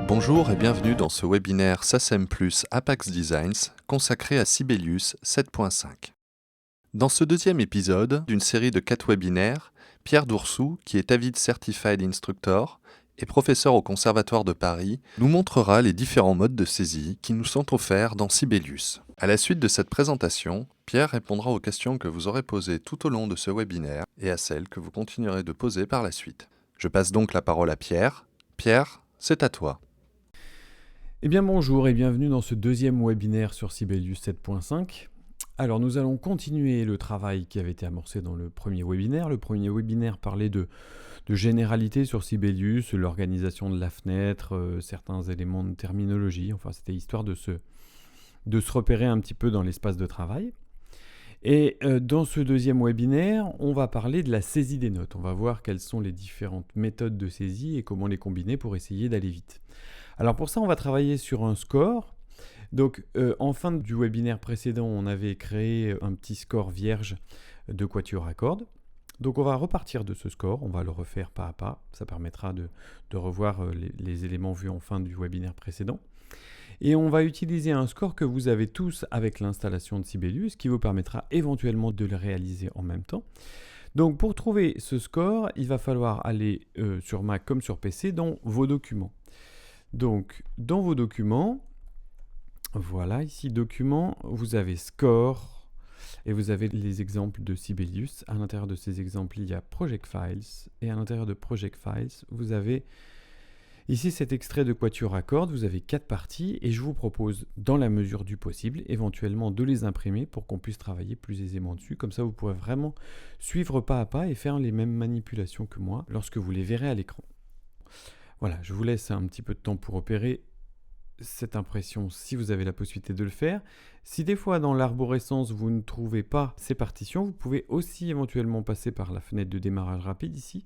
Bonjour et bienvenue dans ce webinaire SACEM Plus Apax Designs consacré à Sibelius 7.5. Dans ce deuxième épisode d'une série de 4 webinaires, Pierre Doursou, qui est Avid Certified Instructor et professeur au Conservatoire de Paris, nous montrera les différents modes de saisie qui nous sont offerts dans Sibelius. À la suite de cette présentation, Pierre répondra aux questions que vous aurez posées tout au long de ce webinaire et à celles que vous continuerez de poser par la suite. Je passe donc la parole à Pierre. Pierre, c'est à toi. Eh bien bonjour et bienvenue dans ce deuxième webinaire sur Sibelius 7.5. Alors nous allons continuer le travail qui avait été amorcé dans le premier webinaire. Le premier webinaire parlait de généralité sur Sibelius, l'organisation de la fenêtre, certains éléments de terminologie. Enfin c'était histoire de se repérer un petit peu dans l'espace de travail. Et dans ce deuxième webinaire, on va parler de la saisie des notes. On va voir quelles sont les différentes méthodes de saisie et comment les combiner pour essayer d'aller vite. Alors pour ça, on va travailler sur un score. Donc en fin du webinaire précédent, on avait créé un petit score vierge de quatuor à cordes. Donc on va repartir de ce score, on va le refaire pas à pas. Ça permettra de revoir les éléments vus en fin du webinaire précédent. Et on va utiliser un score que vous avez tous avec l'installation de Sibelius, qui vous permettra éventuellement de le réaliser en même temps. Donc pour trouver ce score, il va falloir aller sur Mac comme sur PC dans vos documents. Donc dans vos documents, voilà ici documents, vous avez score et vous avez les exemples de Sibelius. À l'intérieur de ces exemples, il y a Project Files et à l'intérieur de Project Files, vous avez ici cet extrait de quatuor à cordes. Vous avez 4 parties et je vous propose, dans la mesure du possible, éventuellement de les imprimer pour qu'on puisse travailler plus aisément dessus. Comme ça, vous pourrez vraiment suivre pas à pas et faire les mêmes manipulations que moi lorsque vous les verrez à l'écran. Voilà, je vous laisse un petit peu de temps pour opérer cette impression si vous avez la possibilité de le faire. Si des fois dans l'arborescence vous ne trouvez pas ces partitions, vous pouvez aussi éventuellement passer par la fenêtre de démarrage rapide ici.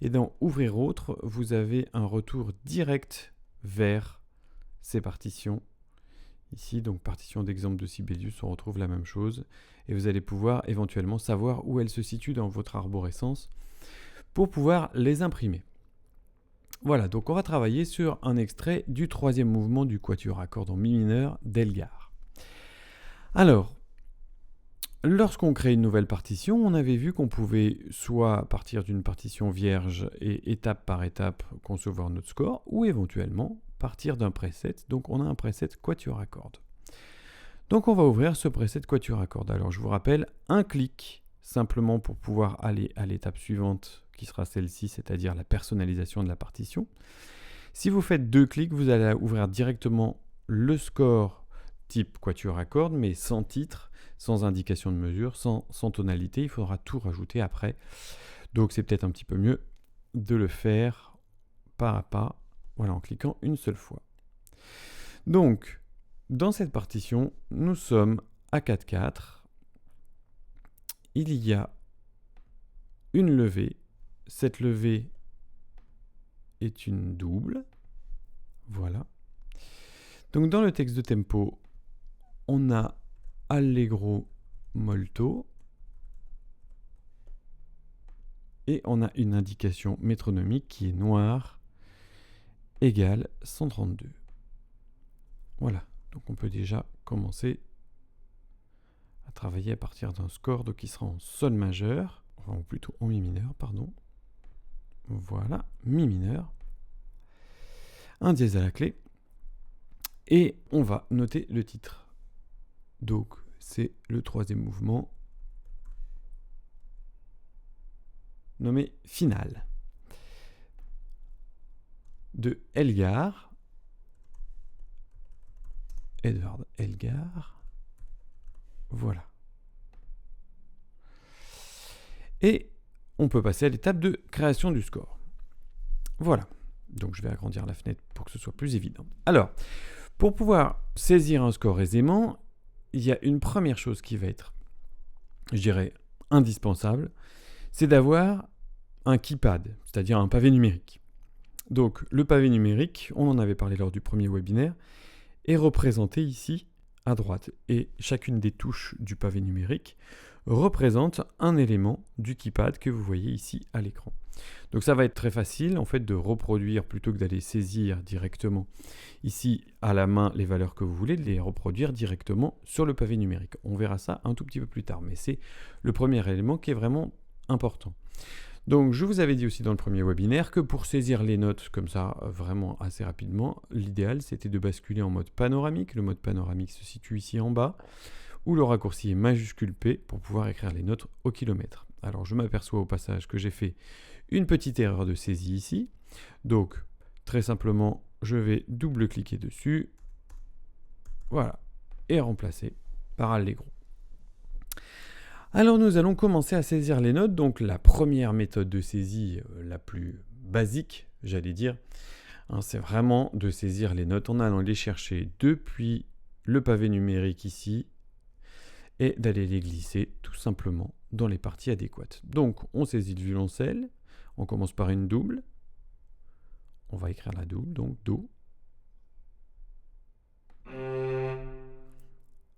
Et dans Ouvrir autre, vous avez un retour direct vers ces partitions. Ici, donc partition d'exemple de Sibelius, on retrouve la même chose. Et vous allez pouvoir éventuellement savoir où elles se situent dans votre arborescence pour pouvoir les imprimer. Voilà, donc on va travailler sur un extrait du troisième mouvement du quatuor à cordes en mi mineur d'Elgar. Alors, lorsqu'on crée une nouvelle partition, on avait vu qu'on pouvait soit partir d'une partition vierge et étape par étape concevoir notre score, ou éventuellement partir d'un preset. Donc on a un preset quatuor à cordes. Donc on va ouvrir ce preset quatuor à cordes. Alors je vous rappelle, un clic simplement pour pouvoir aller à l'étape suivante, qui sera celle-ci, c'est-à-dire la personnalisation de la partition. Si vous faites 2 clics, vous allez ouvrir directement le score type quatuor à cordes, mais sans titre, sans indication de mesure, sans tonalité. Il faudra tout rajouter après. Donc c'est peut-être un petit peu mieux de le faire pas à pas, voilà, en cliquant une seule fois. Donc, dans cette partition, nous sommes à 4/4. Il y a une levée. Cette levée est une double. Voilà. Donc dans le texte de tempo, on a Allegro molto et on a une indication métronomique qui est noire égale 132. Voilà, donc on peut déjà commencer à travailler à partir d'un score qui sera en sol majeur, enfin, ou plutôt en mi mineur, pardon. Voilà, mi mineur, un dièse à la clé, et on va noter le titre. Donc c'est le troisième mouvement nommé Finale de Elgar, Edvard Elgar. Voilà. Et on peut passer à l'étape de création du score. Voilà. Donc je vais agrandir la fenêtre pour que ce soit plus évident. Alors, pour pouvoir saisir un score aisément, il y a une première chose qui va être, je dirais, indispensable, c'est d'avoir un keypad, c'est-à-dire un pavé numérique. Donc le pavé numérique, on en avait parlé lors du premier webinaire, est représenté ici à droite. Et chacune des touches du pavé numérique représente un élément du keypad que vous voyez ici à l'écran. Donc ça va être très facile en fait de reproduire, plutôt que d'aller saisir directement ici à la main les valeurs que vous voulez, de les reproduire directement sur le pavé numérique. On verra ça un tout petit peu plus tard, mais c'est le premier élément qui est vraiment important. Donc je vous avais dit aussi dans le premier webinaire que pour saisir les notes comme ça vraiment assez rapidement, l'idéal c'était de basculer en mode panoramique. Le mode panoramique se situe ici en bas, où le raccourci est majuscule P pour pouvoir écrire les notes au kilomètre. Alors je m'aperçois au passage que j'ai fait une petite erreur de saisie ici. Donc très simplement, je vais double-cliquer dessus. Voilà. Et remplacer par Allegro. Alors nous allons commencer à saisir les notes. Donc la première méthode de saisie, la plus basique, j'allais dire, c'est vraiment de saisir les notes en allant les chercher depuis le pavé numérique ici et d'aller les glisser tout simplement dans les parties adéquates. Donc on saisit le violoncelle, on commence par une double, on va écrire la double, donc Do,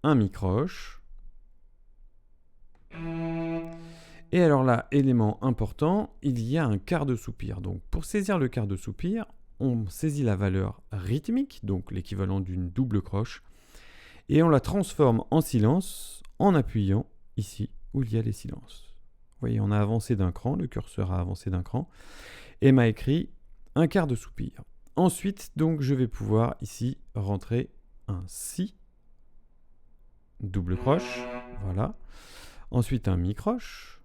un mi-croche, et alors là, élément important, il y a un quart de soupir. Donc pour saisir le quart de soupir, on saisit la valeur rythmique, donc l'équivalent d'une double croche, et on la transforme en silence en appuyant ici où il y a les silences. Vous voyez, on a avancé d'un cran, le curseur a avancé d'un cran, et m'a écrit un quart de soupir. Ensuite, donc, je vais pouvoir ici rentrer un Si, double croche, voilà. Ensuite, un mi-croche.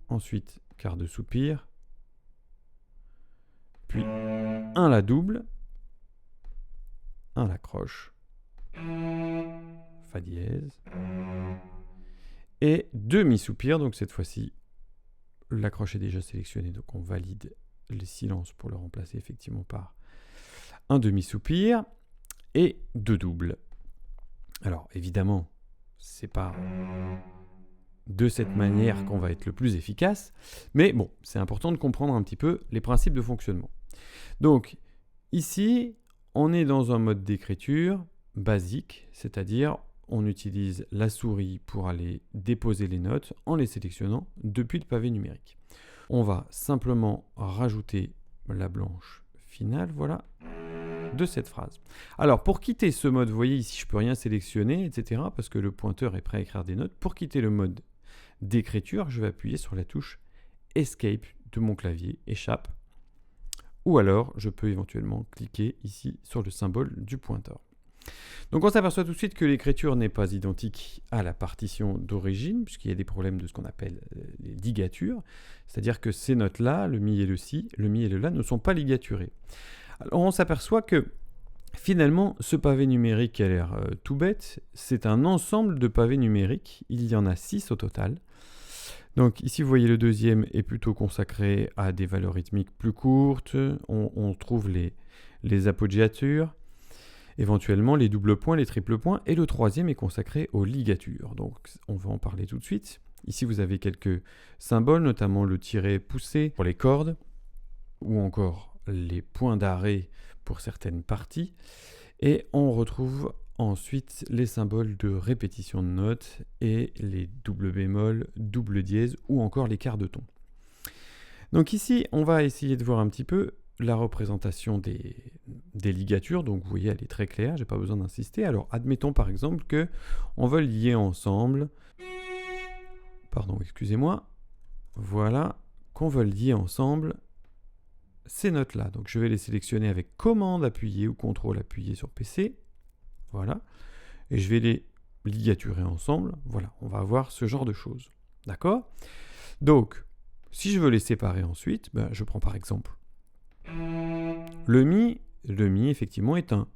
Ensuite, quart de soupir. Puis, un La double. Un La croche. Fa dièse. Et deux mi-soupirs, donc cette fois-ci, la croche est déjà sélectionnée, donc on valide les silences pour le remplacer effectivement par un demi-soupir et deux doubles. Alors évidemment, c'est pas de cette manière qu'on va être le plus efficace, mais bon, c'est important de comprendre un petit peu les principes de fonctionnement. Donc ici, on est dans un mode d'écriture basique, c'est-à-dire on utilise la souris pour aller déposer les notes en les sélectionnant depuis le pavé numérique. On va simplement rajouter la blanche finale, voilà, de cette phrase. Alors pour quitter ce mode, vous voyez ici je ne peux rien sélectionner, etc. parce que le pointeur est prêt à écrire des notes. Pour quitter le mode d'écriture, je vais appuyer sur la touche Escape de mon clavier, échappe. Ou alors je peux éventuellement cliquer ici sur le symbole du pointeur. Donc on s'aperçoit tout de suite que l'écriture n'est pas identique à la partition d'origine, puisqu'il y a des problèmes de ce qu'on appelle les ligatures, c'est-à-dire que ces notes-là, le Mi et le Si, le Mi et le La, ne sont pas ligaturées. Alors on s'aperçoit que finalement, ce pavé numérique qui a l'air tout bête, c'est un ensemble de pavés numériques, il y en a 6 au total. Donc ici vous voyez le deuxième est plutôt consacré à des valeurs rythmiques plus courtes, on trouve les apoggiatures, éventuellement les doubles points, les triples points, et le troisième est consacré aux ligatures. Donc on va en parler tout de suite. Ici vous avez quelques symboles, notamment le tiret poussé pour les cordes, ou encore les points d'arrêt pour certaines parties. Et on retrouve ensuite les symboles de répétition de notes et les double bémol, double dièse ou encore les quarts de ton. Donc ici, on va essayer de voir un petit peu la représentation des ligatures. Donc vous voyez, elle est très claire, je n'ai pas besoin d'insister. Alors admettons par exemple qu'on veut lier ensemble, voilà, qu'on veut lier ensemble ces notes-là. Donc je vais les sélectionner avec commande appuyée ou contrôle appuyé sur PC. Voilà. Et je vais les ligaturer ensemble. Voilà, on va avoir ce genre de choses. D'accord ? Donc, si je veux les séparer ensuite, je prends par exemple le Mi. Le Mi, effectivement, est un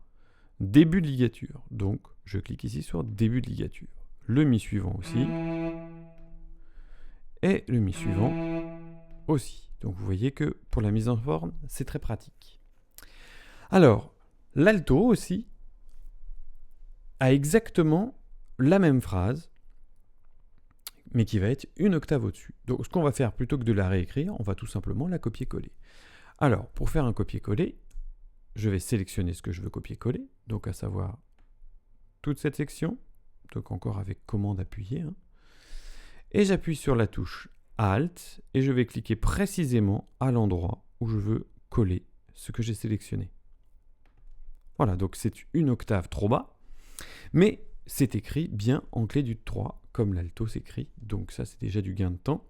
début de ligature. Donc, je clique ici sur début de ligature. Le Mi suivant aussi. Et le Mi suivant aussi. Donc vous voyez que pour la mise en forme, c'est très pratique. Alors, l'alto aussi a exactement la même phrase, mais qui va être une octave au-dessus. Donc ce qu'on va faire, plutôt que de la réécrire, on va tout simplement la copier-coller. Alors, pour faire un copier-coller, je vais sélectionner ce que je veux copier-coller, donc à savoir toute cette section, donc encore avec commande appuyée, hein. Et j'appuie sur la touche Alt et je vais cliquer précisément à l'endroit où je veux coller ce que j'ai sélectionné. Voilà, donc c'est une octave trop bas, mais c'est écrit bien en clé du 3, comme l'alto s'écrit, donc ça c'est déjà du gain de temps.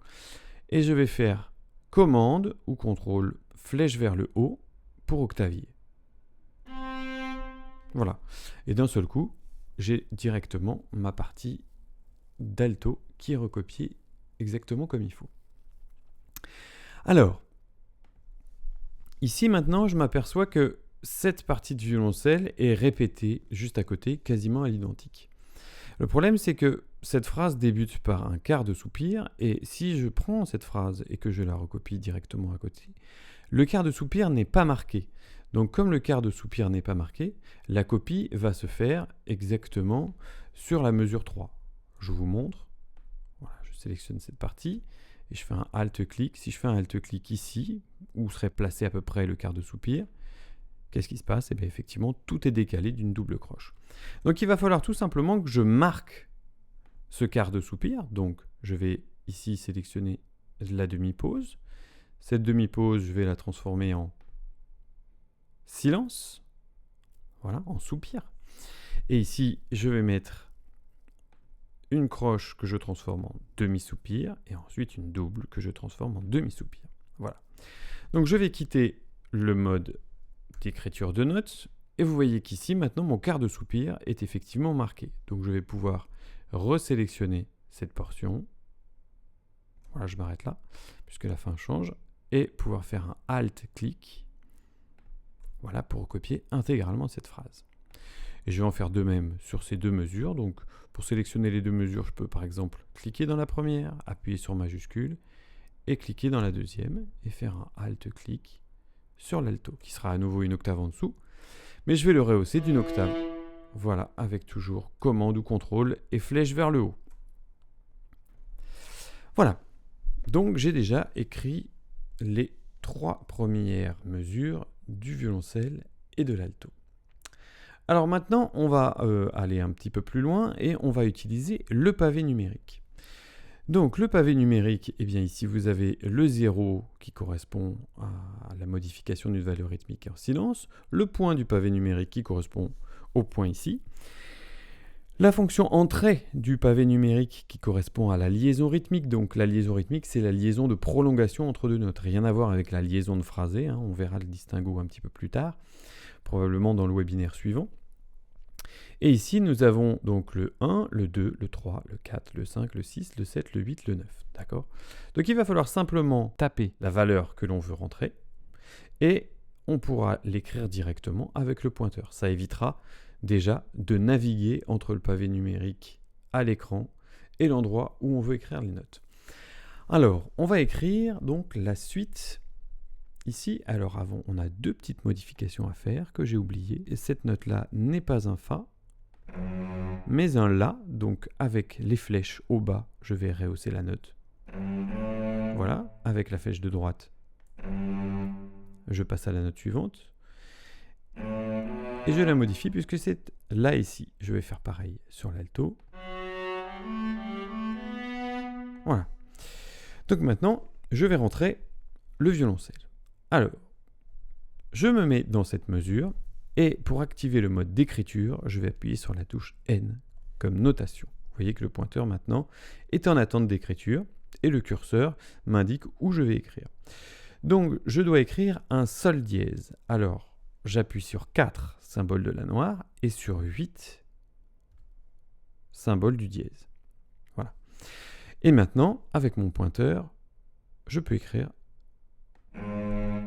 Et je vais faire commande ou contrôle flèche vers le haut pour octavier. Voilà, et d'un seul coup, j'ai directement ma partie d'alto qui est recopiée exactement comme il faut. Alors, ici maintenant, je m'aperçois que cette partie de violoncelle est répétée juste à côté, quasiment à l'identique. Le problème, c'est que cette phrase débute par un quart de soupir, et si je prends cette phrase et que je la recopie directement à côté, le quart de soupir n'est pas marqué. Donc comme le quart de soupir n'est pas marqué, la copie va se faire exactement sur la mesure 3. Je vous montre. Voilà, je sélectionne cette partie et je fais un Alt-clic. Si je fais un Alt-clic ici, où serait placé à peu près le quart de soupir, qu'est-ce qui se passe? Eh bien, effectivement, tout est décalé d'une double croche. Donc il va falloir tout simplement que je marque ce quart de soupir. Donc je vais ici sélectionner la demi-pause. Cette demi-pause, je vais la transformer en silence. Voilà, en soupir. Et ici, je vais mettre une croche que je transforme en demi-soupir et ensuite une double que je transforme en demi-soupir. Voilà. Donc je vais quitter le mode d'écriture de notes et vous voyez qu'ici maintenant mon quart de soupir est effectivement marqué. Donc je vais pouvoir resélectionner cette portion. Voilà, je m'arrête là puisque la fin change et pouvoir faire un Alt-clic. Voilà, pour recopier intégralement cette phrase. Et je vais en faire de même sur ces deux mesures. Donc, pour sélectionner les deux mesures, je peux par exemple cliquer dans la première, appuyer sur majuscule, et cliquer dans la deuxième, et faire un Alt-clic sur l'alto, qui sera à nouveau une octave en dessous. Mais je vais le rehausser d'une octave. Voilà, avec toujours commande ou contrôle, et flèche vers le haut. Voilà. Donc, j'ai déjà écrit les 3 premières mesures du violoncelle et de l'alto. Alors maintenant, on va aller un petit peu plus loin et on va utiliser le pavé numérique. Donc le pavé numérique, eh bien ici vous avez le 0 qui correspond à la modification d'une valeur rythmique en silence, le point du pavé numérique qui correspond au point ici, la fonction entrée du pavé numérique qui correspond à la liaison rythmique. Donc la liaison rythmique, c'est la liaison de prolongation entre deux notes. Rien à voir avec la liaison de phrasé, hein, on verra le distinguo un petit peu plus tard, probablement dans le webinaire suivant. Et ici, nous avons donc le 1, le 2, le 3, le 4, le 5, le 6, le 7, le 8, le 9. D'accord ? Donc il va falloir simplement taper la valeur que l'on veut rentrer et on pourra l'écrire directement avec le pointeur. Ça évitera déjà de naviguer entre le pavé numérique à l'écran et l'endroit où on veut écrire les notes. Alors, on va écrire donc la suite ici. Alors avant, on a 2 petites modifications à faire que j'ai oubliées. Et cette note-là n'est pas un Fa, mais un La. Donc avec les flèches au bas, je vais rehausser la note. Voilà, avec la flèche de droite, je passe à la note suivante. Et je la modifie puisque c'est là ici. Je vais faire pareil sur l'alto. Voilà. Donc maintenant, je vais rentrer le violoncelle. Alors, je me mets dans cette mesure et pour activer le mode d'écriture, je vais appuyer sur la touche N comme notation. Vous voyez que le pointeur maintenant est en attente d'écriture et le curseur m'indique où je vais écrire. Donc, je dois écrire un sol dièse. Alors, j'appuie sur 4, symbole de la noire, et sur 8, symbole du dièse. Voilà. Et maintenant, avec mon pointeur, je peux écrire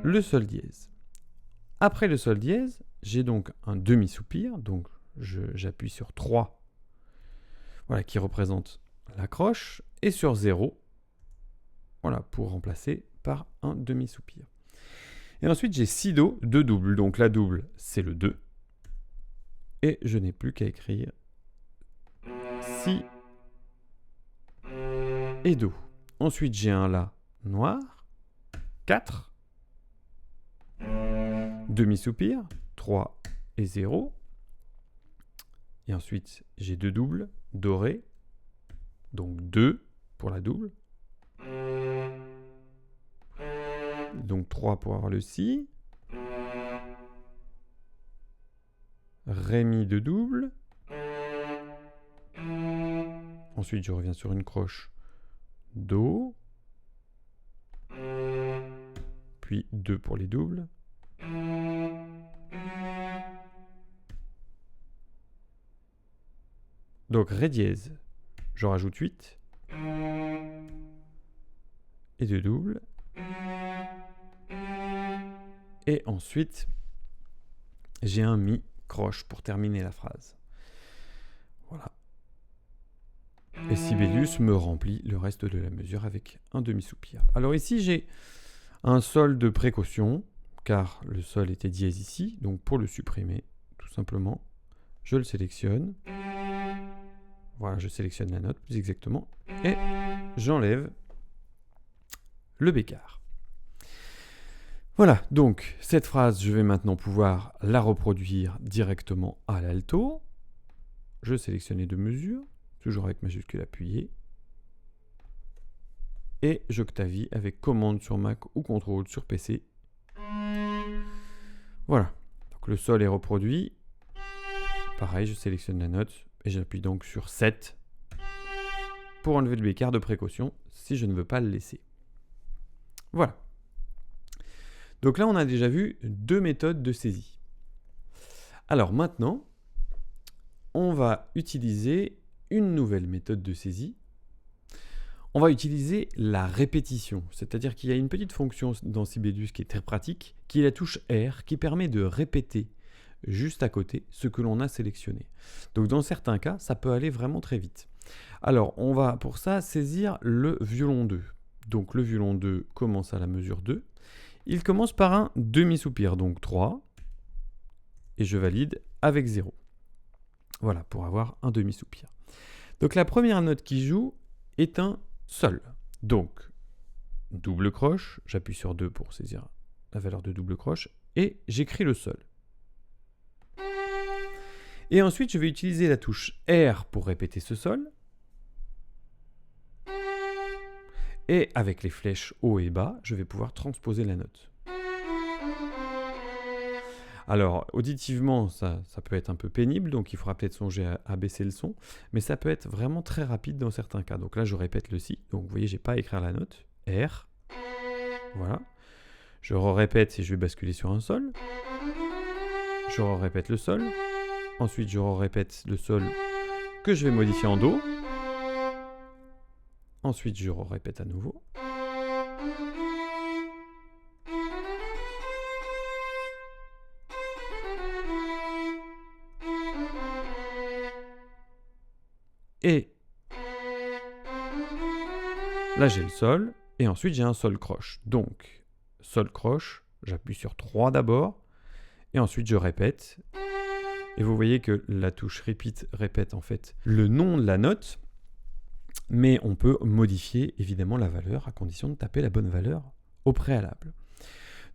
le sol dièse. Après le sol dièse, j'ai donc un demi-soupir, donc j'appuie sur 3, voilà, qui représente la croche, et sur 0, voilà, pour remplacer par un demi-soupir. Et ensuite, j'ai si do, 2 doubles, donc la double, c'est le 2, et je n'ai plus qu'à écrire si et do. Ensuite, j'ai un la noir, 4, demi-soupir, 3 et 0. Et ensuite, j'ai 2 doubles, Do, Ré. Donc 2 pour la double. Donc 3 pour avoir le Si. Ré, Mi de double. Ensuite, je reviens sur une croche Do. Puis 2 pour les doubles. Donc Ré dièse, je rajoute 8. Et de double. Et ensuite, j'ai un Mi croche pour terminer la phrase. Voilà. Et Sibelius me remplit le reste de la mesure avec un demi-soupir. Alors ici, j'ai un sol de précaution, car le sol était dièse ici. Donc pour le supprimer, tout simplement, je le sélectionne. Voilà, je sélectionne la note plus exactement. Et j'enlève le bécard. Voilà, donc cette phrase, je vais maintenant pouvoir la reproduire directement à l'alto. Je sélectionne les deux mesures, toujours avec majuscule appuyée. Et j'octavie avec commande sur Mac ou contrôle sur PC. Voilà, donc le sol est reproduit. Pareil, je sélectionne la note et j'appuie donc sur 7 pour enlever le bécard de précaution si je ne veux pas le laisser. Voilà. Donc là, on a déjà vu deux méthodes de saisie. Alors maintenant, on va utiliser une nouvelle méthode de saisie. On va utiliser la répétition, c'est-à-dire qu'il y a une petite fonction dans Sibelius qui est très pratique, qui est la touche R, qui permet de répéter juste à côté ce que l'on a sélectionné. Donc dans certains cas, ça peut aller vraiment très vite. Alors, on va pour ça saisir le violon 2. Donc le violon 2 commence à la mesure 2. Il commence par un demi-soupir, donc 3, et je valide avec 0. Voilà, pour avoir un demi-soupir. Donc la première note qui joue est un sol. Donc, double croche, j'appuie sur 2 pour saisir la valeur de double croche, et j'écris le sol. Et ensuite, je vais utiliser la touche R pour répéter ce sol. Et avec les flèches haut et bas, je vais pouvoir transposer la note. Alors, auditivement, ça peut être un peu pénible, donc il faudra peut-être songer à baisser le son, mais ça peut être vraiment très rapide dans certains cas. Donc là, je répète le Si. Donc vous voyez, je n'ai pas à écrire la note. R. Voilà. Je répète et je vais basculer sur un sol. Je répète le sol. Ensuite, je répète le sol que je vais modifier en Do. Ensuite, je répète à nouveau. Et là, j'ai le sol. Et ensuite, j'ai un sol croche. Donc, sol croche, j'appuie sur 3 d'abord. Et ensuite, je répète. Et vous voyez que la touche repeat répète en fait le nom de la note. Mais on peut modifier évidemment la valeur à condition de taper la bonne valeur au préalable.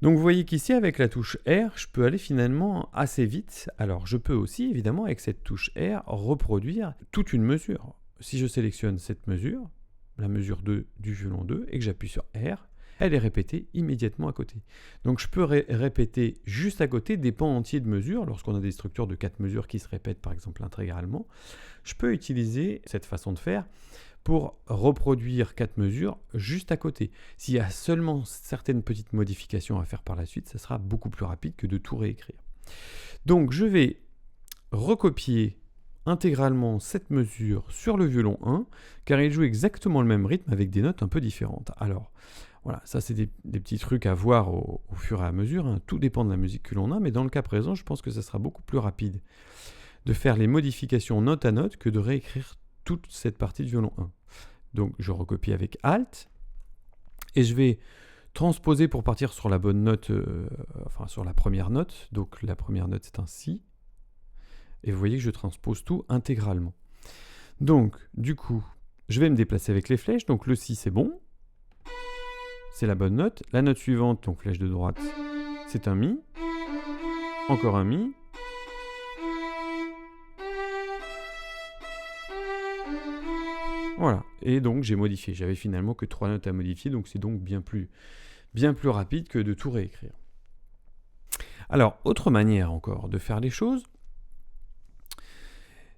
Donc vous voyez qu'ici avec la touche R, je peux aller finalement assez vite. Alors je peux aussi évidemment avec cette touche R reproduire toute une mesure. Si je sélectionne cette mesure, la mesure 2 du violon 2, et que j'appuie sur R, elle est répétée immédiatement à côté. Donc je peux répéter juste à côté des pans entiers de mesures. Lorsqu'on a des structures de 4 mesures qui se répètent par exemple intégralement, je peux utiliser cette façon de faire pour reproduire 4 mesures juste à côté. S'il y a seulement certaines petites modifications à faire par la suite, ça sera beaucoup plus rapide que de tout réécrire. Donc je vais recopier intégralement cette mesure sur le violon 1, car il joue exactement le même rythme avec des notes un peu différentes. Alors voilà, ça c'est des petits trucs à voir au fur et à mesure, hein. Tout dépend de la musique que l'on a, mais dans le cas présent, je pense que ça sera beaucoup plus rapide de faire les modifications note à note que de réécrire toute cette partie du violon 1. Donc je recopie avec Alt et je vais transposer pour partir sur la bonne note, enfin sur la première note. Donc la première note c'est un Si. Et vous voyez que je transpose tout intégralement. Donc du coup, je vais me déplacer avec les flèches. Donc le Si c'est bon. C'est la bonne note. La note suivante, donc flèche de droite, c'est un Mi. Encore un Mi. Voilà, et donc j'ai modifié. J'avais finalement que 3 notes à modifier, donc c'est donc bien plus rapide que de tout réécrire. Alors, autre manière encore de faire les choses,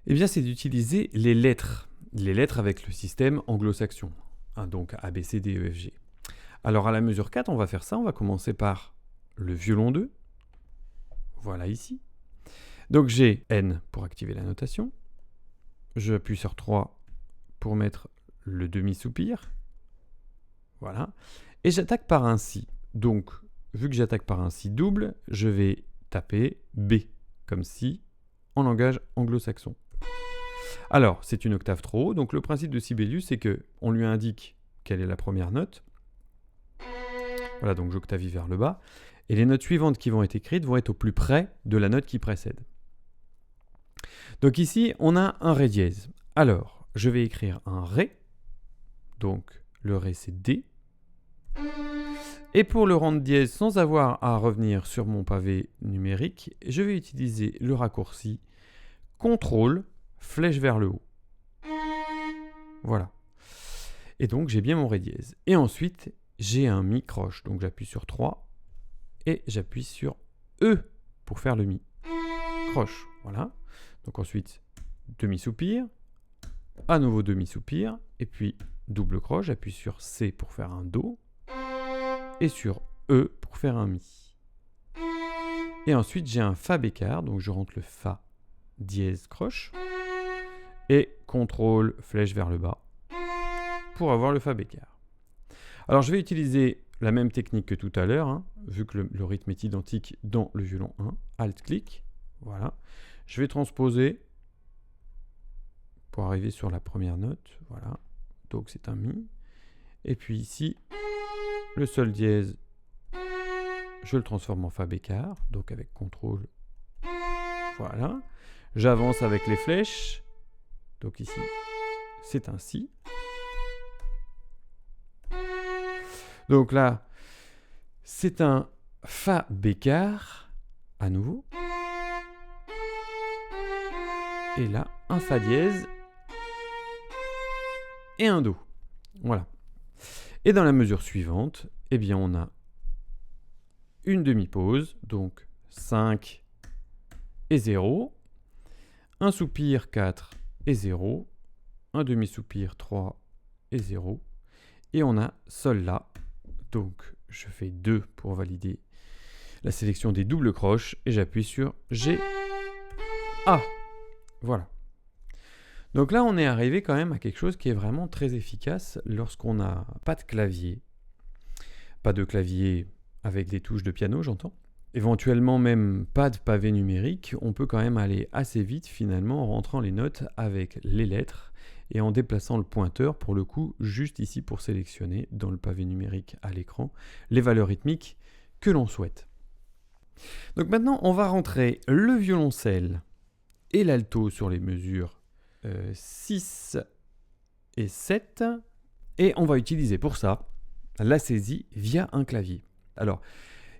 eh bien, c'est d'utiliser les lettres avec le système anglo-saxon, hein, donc A, B, C, D, E, F, G. Alors à la mesure 4, on va faire ça, on va commencer par le violon 2, voilà ici. Donc j'ai N pour activer la notation, j'appuie sur 3 pour mettre le demi-soupir, voilà, et j'attaque par un Si. Donc, vu que j'attaque par un Si double, je vais taper B, comme Si, en langage anglo-saxon. Alors, c'est une octave trop haut, donc le principe de Sibelius, c'est qu'on lui indique quelle est la première note. Voilà, donc j'octavie vers le bas. Et les notes suivantes qui vont être écrites vont être au plus près de la note qui précède. Donc ici, on a un Ré dièse. Alors, je vais écrire un Ré. Donc, le Ré, c'est D. Et pour le rendre dièse sans avoir à revenir sur mon pavé numérique, je vais utiliser le raccourci CTRL, flèche vers le haut. Voilà. Et donc, j'ai bien mon Ré dièse. Et ensuite, j'ai un Mi croche. Donc, j'appuie sur 3 et j'appuie sur E pour faire le Mi. Croche. Voilà. Donc, ensuite, demi-soupir, à nouveau demi-soupir, et puis double croche. J'appuie sur C pour faire un Do et sur E pour faire un Mi. Et ensuite, j'ai un Fa bécard. Donc, je rentre le Fa dièse croche et CTRL flèche vers le bas pour avoir le Fa bécard. Alors, je vais utiliser la même technique que tout à l'heure, hein, vu que le rythme est identique dans le violon 1. Alt-clic, voilà. Je vais transposer pour arriver sur la première note, voilà. Donc, c'est un Mi. Et puis ici, le Sol dièse, je le transforme en Fa bécard, donc avec CTRL, voilà. J'avance avec les flèches, donc ici, c'est un Si. Donc là, c'est un Fa bécard, à nouveau. Et là, un Fa dièse et un Do. Voilà. Et dans la mesure suivante, eh bien, on a une demi-pause, donc 5 et 0, un soupir 4 et 0, un demi-soupir 3 et 0, et on a Sol La. Donc, je fais 2 pour valider la sélection des doubles croches, et j'appuie sur G, A. Voilà. Donc là, on est arrivé quand même à quelque chose qui est vraiment très efficace lorsqu'on n'a pas de clavier. Pas de clavier avec des touches de piano, j'entends. Éventuellement même pas de pavé numérique, on peut quand même aller assez vite finalement en rentrant les notes avec les lettres et en déplaçant le pointeur pour le coup juste ici pour sélectionner dans le pavé numérique à l'écran les valeurs rythmiques que l'on souhaite. Donc maintenant on va rentrer le violoncelle et l'alto sur les mesures 6 et 7 et on va utiliser pour ça la saisie via un clavier. Alors,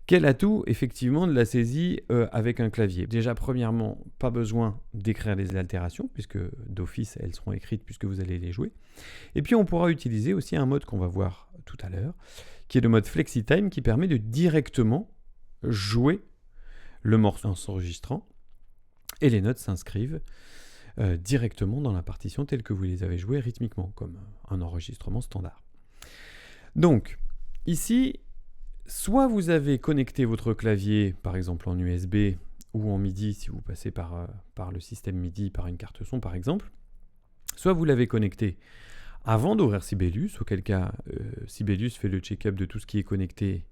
quel atout effectivement de la saisie avec un clavier? Déjà, premièrement, pas besoin d'écrire les altérations, puisque d'office, elles seront écrites puisque vous allez les jouer. Et puis, on pourra utiliser aussi un mode qu'on va voir tout à l'heure, qui est le mode FlexiTime, qui permet de directement jouer le morceau en s'enregistrant, et les notes s'inscrivent directement dans la partition telle que vous les avez jouées rythmiquement, comme un enregistrement standard. Donc, ici, soit vous avez connecté votre clavier, par exemple en USB ou en MIDI, si vous passez par le système MIDI, par une carte son par exemple, soit vous l'avez connecté avant d'ouvrir Sibelius, auquel cas Sibelius fait le check-up de tout ce qui est connecté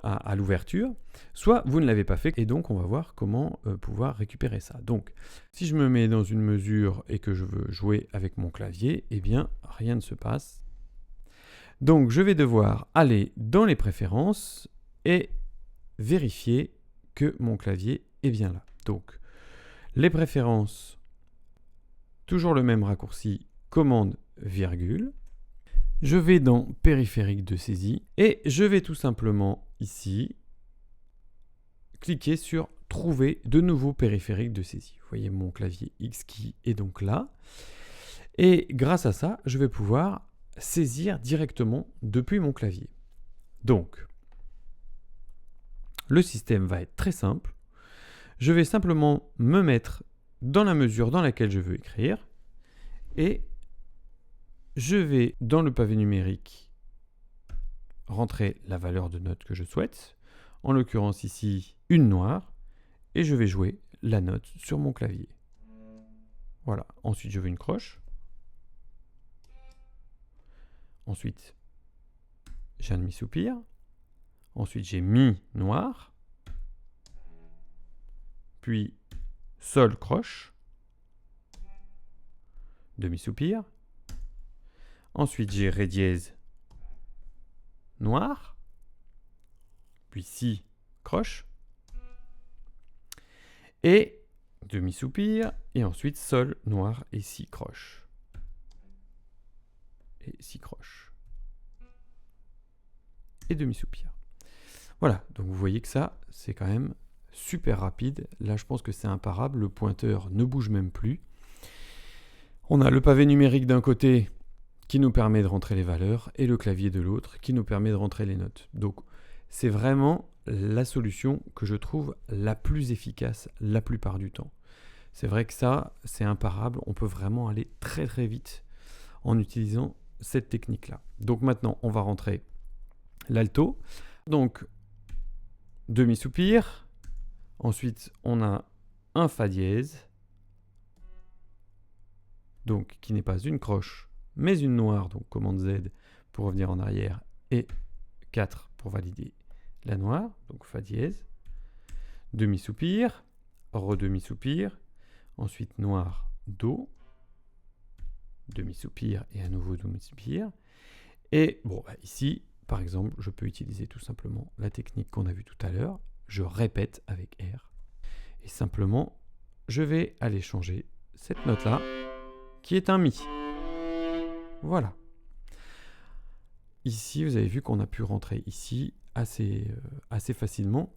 à l'ouverture, soit vous ne l'avez pas fait, et donc on va voir comment pouvoir récupérer ça. Donc, si je me mets dans une mesure et que je veux jouer avec mon clavier, eh bien, rien ne se passe. Donc, je vais devoir aller dans les préférences et vérifier que mon clavier est bien là. Donc, les préférences, toujours le même raccourci, commande, virgule. Je vais dans périphérique de saisie et je vais tout simplement ici cliquer sur trouver de nouveaux périphériques de saisie. Vous voyez mon clavier X qui est donc là. Et grâce à ça, je vais pouvoir saisir directement depuis mon clavier. Donc, le système va être très simple. Je vais simplement me mettre dans la mesure dans laquelle je veux écrire et je vais dans le pavé numérique rentrer la valeur de note que je souhaite, en l'occurrence ici une noire, et je vais jouer la note sur mon clavier. Voilà, ensuite je veux une croche. Ensuite, j'ai un demi-soupir. Ensuite, j'ai mi noir. Puis, sol croche. Demi-soupir. Ensuite, j'ai ré dièse noir. Puis si croche. Et demi-soupir. Et ensuite, sol noir et si croche. Et si croche. Et demi-soupir. Voilà, donc vous voyez que ça, c'est quand même super rapide. Là, je pense que c'est imparable. Le pointeur ne bouge même plus. On a le pavé numérique d'un côté qui nous permet de rentrer les valeurs et le clavier de l'autre qui nous permet de rentrer les notes. Donc, c'est vraiment la solution que je trouve la plus efficace la plupart du temps. C'est vrai que ça, c'est imparable. On peut vraiment aller très très vite en utilisant cette technique-là. Donc maintenant, on va rentrer l'alto. Donc, demi-soupir. Ensuite, on a un fa dièse. Donc, qui n'est pas une croche, mais une noire. Donc, commande Z pour revenir en arrière. Et 4 pour valider la noire. Donc, fa dièse. Demi-soupir. Re-demi-soupir. Ensuite, noir, do. Demi-soupir et à nouveau demi-soupir. Et bon, ici, par exemple, je peux utiliser tout simplement la technique qu'on a vue tout à l'heure. Je répète avec R. Et simplement, je vais aller changer cette note-là, qui est un Mi. Voilà. Ici, vous avez vu qu'on a pu rentrer ici assez facilement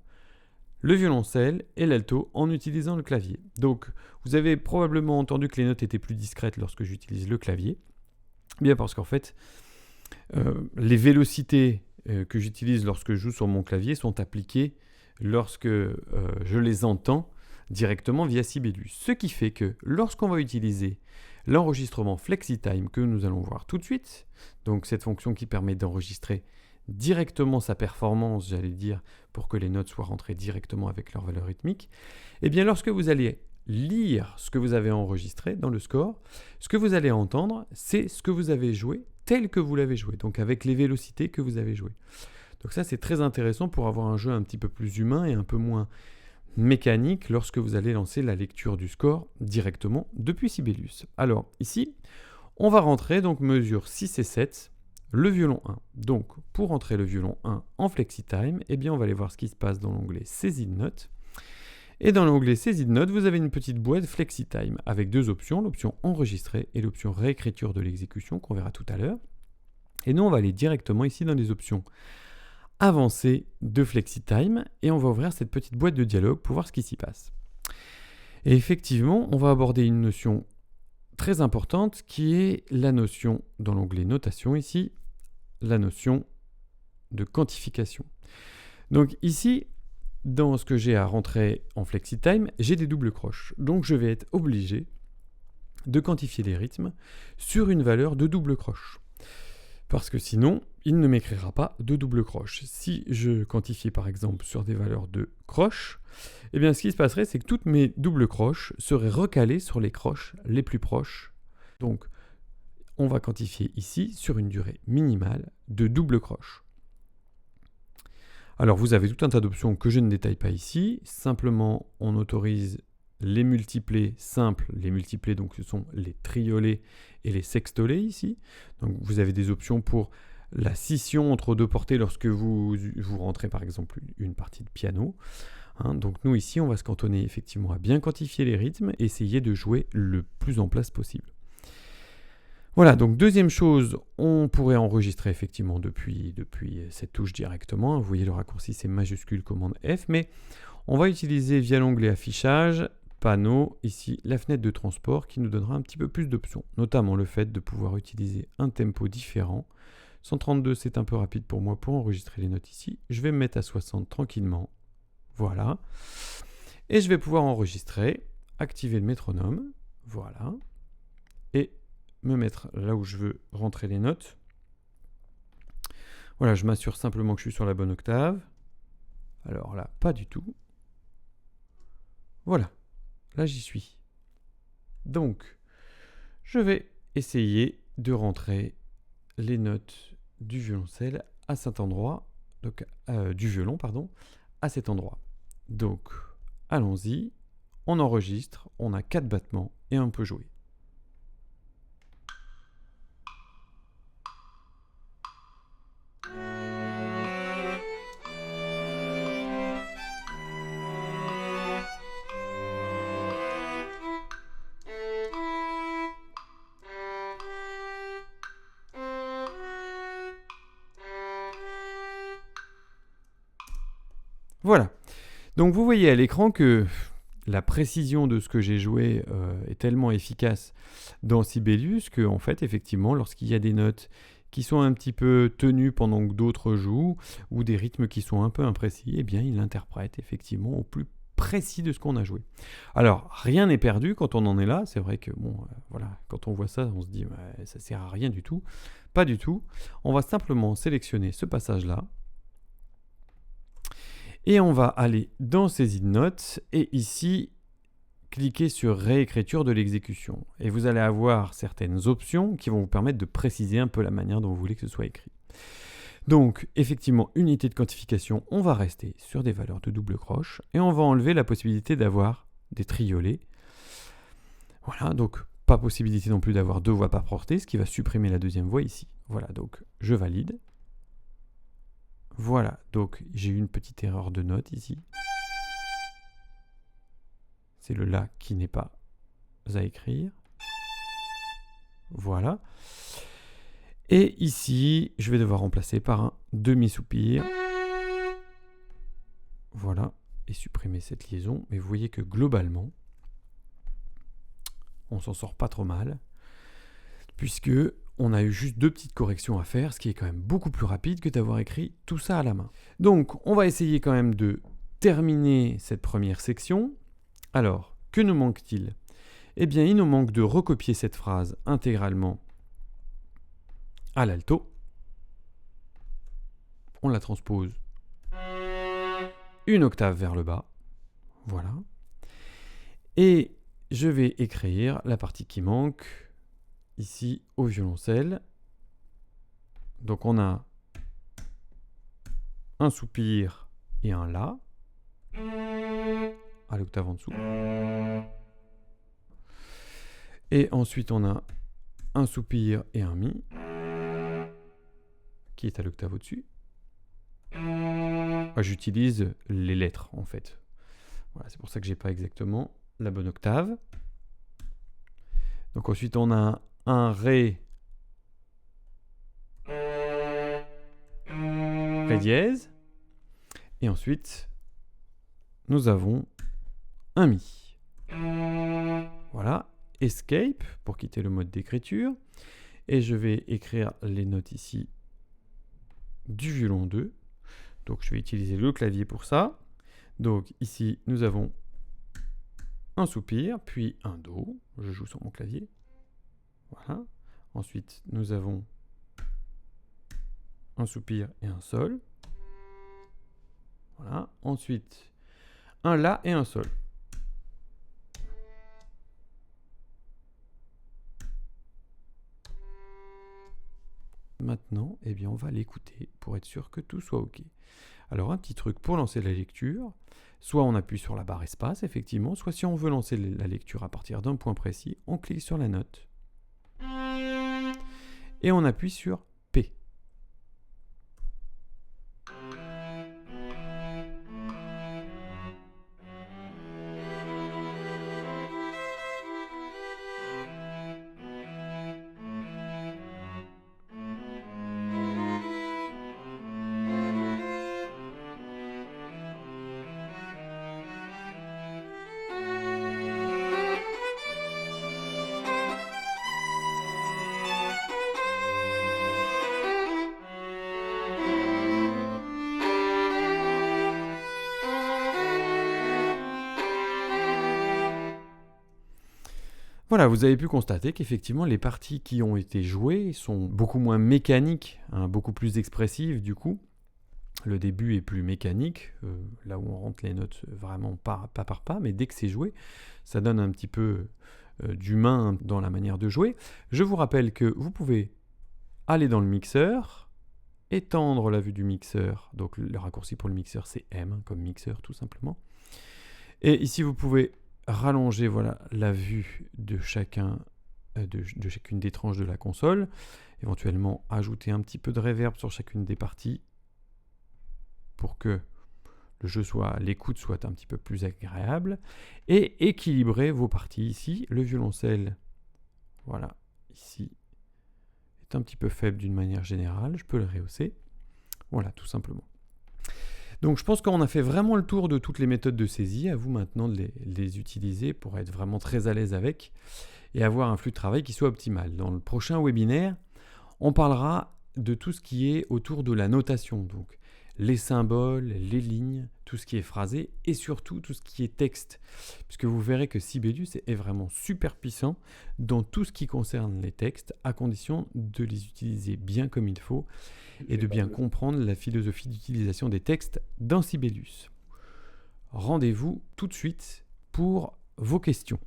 le violoncelle et l'alto en utilisant le clavier. Donc, vous avez probablement entendu que les notes étaient plus discrètes lorsque j'utilise le clavier. Bien parce qu'en fait, les vélocités que j'utilise lorsque je joue sur mon clavier sont appliquées lorsque je les entends directement via Sibelius. Ce qui fait que lorsqu'on va utiliser l'enregistrement FlexiTime que nous allons voir tout de suite, donc cette fonction qui permet d'enregistrer directement sa performance, j'allais dire, pour que les notes soient rentrées directement avec leur valeur rythmique, et bien lorsque vous allez lire ce que vous avez enregistré dans le score, ce que vous allez entendre, c'est ce que vous avez joué tel que vous l'avez joué, donc avec les vélocités que vous avez jouées. Donc ça, c'est très intéressant pour avoir un jeu un petit peu plus humain et un peu moins mécanique lorsque vous allez lancer la lecture du score directement depuis Sibelius. Alors ici, on va rentrer donc mesure 6 et 7, le violon 1. Donc pour rentrer le violon 1 en FlexiTime, eh bien on va aller voir ce qui se passe dans l'onglet saisie de notes. Et dans l'onglet saisie de notes, vous avez une petite boîte FlexiTime avec deux options, l'option enregistrer et l'option réécriture de l'exécution qu'on verra tout à l'heure. Et nous, on va aller directement ici dans les options avancées de FlexiTime et on va ouvrir cette petite boîte de dialogue pour voir ce qui s'y passe. Et effectivement, on va aborder une notion très importante qui est la notion, dans l'onglet notation ici, la notion de quantification. Donc ici, dans ce que j'ai à rentrer en FlexiTime, j'ai des doubles croches. Donc je vais être obligé de quantifier les rythmes sur une valeur de double croche. Parce que sinon, il ne m'écrira pas de double croche. Si je quantifie par exemple sur des valeurs de croche, eh bien ce qui se passerait, c'est que toutes mes doubles croches seraient recalées sur les croches les plus proches. Donc on va quantifier ici sur une durée minimale de double croche. Alors vous avez tout un tas d'options que je ne détaille pas ici. Simplement, on autorise les multiplés simples. Les multiplés, donc ce sont les triolets et les sextolets ici. Donc vous avez des options pour la scission entre deux portées lorsque vous rentrez par exemple une partie de piano. Donc nous ici, on va se cantonner effectivement à bien quantifier les rythmes et essayer de jouer le plus en place possible. Voilà, donc deuxième chose, on pourrait enregistrer effectivement depuis cette touche directement. Vous voyez le raccourci, c'est majuscule commande F, mais on va utiliser via l'onglet affichage panneau, ici, la fenêtre de transport qui nous donnera un petit peu plus d'options, notamment le fait de pouvoir utiliser un tempo différent. 132, c'est un peu rapide pour moi pour enregistrer les notes ici. Je vais me mettre à 60 tranquillement. Voilà. Et je vais pouvoir enregistrer, activer le métronome. Voilà. Et me mettre là où je veux rentrer les notes. Voilà, je m'assure simplement que je suis sur la bonne octave. Alors là, pas du tout. Voilà, là j'y suis. Donc, je vais essayer de rentrer les notes du violoncelle à cet endroit, donc du violon, pardon, à cet endroit. Donc, allons-y, on enregistre, on a 4 battements et on peut jouer. Voilà. Donc vous voyez à l'écran que la précision de ce que j'ai joué est tellement efficace dans Sibelius que, en fait, effectivement, lorsqu'il y a des notes qui sont un petit peu tenues pendant que d'autres jouent, ou des rythmes qui sont un peu imprécis, eh bien, il interprète effectivement au plus précis de ce qu'on a joué. Alors, rien n'est perdu quand on en est là. C'est vrai que, bon, voilà, quand on voit ça, on se dit, ouais, ça sert à rien du tout. Pas du tout. On va simplement sélectionner ce passage-là. Et on va aller dans Saisie de notes et ici, cliquer sur réécriture de l'exécution. Et vous allez avoir certaines options qui vont vous permettre de préciser un peu la manière dont vous voulez que ce soit écrit. Donc, effectivement, unité de quantification, on va rester sur des valeurs de double croche et on va enlever la possibilité d'avoir des triolets. Voilà, donc pas possibilité non plus d'avoir 2 voix par portée, ce qui va supprimer la deuxième voix ici. Voilà, donc je valide. Voilà, donc j'ai eu une petite erreur de note ici. C'est le La qui n'est pas à écrire. Voilà. Et ici, je vais devoir remplacer par un demi-soupir. Voilà, et supprimer cette liaison. Mais vous voyez que globalement, on s'en sort pas trop mal, puisque on a eu juste 2 petites corrections à faire, ce qui est quand même beaucoup plus rapide que d'avoir écrit tout ça à la main. Donc, on va essayer quand même de terminer cette première section. Alors, que nous manque-t-il ? Eh bien, il nous manque de recopier cette phrase intégralement à l'alto. On la transpose une octave vers le bas. Voilà. Et je vais écrire la partie qui manque ici au violoncelle. Donc on a un soupir et un La à l'octave en dessous. Et ensuite on a un soupir et un Mi qui est à l'octave au-dessus. J'utilise les lettres en fait. Voilà, c'est pour ça que j'ai pas exactement la bonne octave. Donc ensuite on a un Ré, Ré dièse. Et ensuite nous avons un Mi. Voilà, Escape pour quitter le mode d'écriture. Et je vais écrire les notes ici du violon 2. Donc je vais utiliser le clavier pour ça. Donc ici nous avons un soupir, puis un Do. Je joue sur mon clavier. Voilà. Ensuite nous avons un soupir et un Sol. Voilà. Ensuite un La et un Sol. Maintenant, eh bien, on va l'écouter pour être sûr que tout soit OK. Alors, un petit truc pour lancer la lecture. Soit on appuie sur la barre espace, effectivement, soit si on veut lancer la lecture à partir d'un point précis, on clique sur la note. Et on appuie sur P. Voilà, vous avez pu constater qu'effectivement les parties qui ont été jouées sont beaucoup moins mécaniques, hein, beaucoup plus expressives du coup. Le début est plus mécanique, là où on rentre les notes vraiment pas par pas, mais dès que c'est joué, ça donne un petit peu d'humain dans la manière de jouer. Je vous rappelle que vous pouvez aller dans le mixeur, étendre la vue du mixeur, donc le raccourci pour le mixeur c'est M, hein, comme mixeur tout simplement. Et ici vous pouvez rallonger voilà, la vue de chacune des tranches de la console, éventuellement ajouter un petit peu de reverb sur chacune des parties pour que l'écoute soit un petit peu plus agréable, et équilibrer vos parties ici. Le violoncelle, voilà, ici, est un petit peu faible d'une manière générale, je peux le rehausser, voilà, tout simplement. Donc je pense qu'on a fait vraiment le tour de toutes les méthodes de saisie, à vous maintenant de les utiliser pour être vraiment très à l'aise avec, et avoir un flux de travail qui soit optimal. Dans le prochain webinaire, on parlera de tout ce qui est autour de la notation, donc les symboles, les lignes, tout ce qui est phrasé et surtout tout ce qui est texte. Puisque vous verrez que Sibelius est vraiment super puissant dans tout ce qui concerne les textes, à condition de les utiliser bien comme il faut et de bien comprendre la philosophie d'utilisation des textes dans Sibelius. Rendez-vous tout de suite pour vos questions.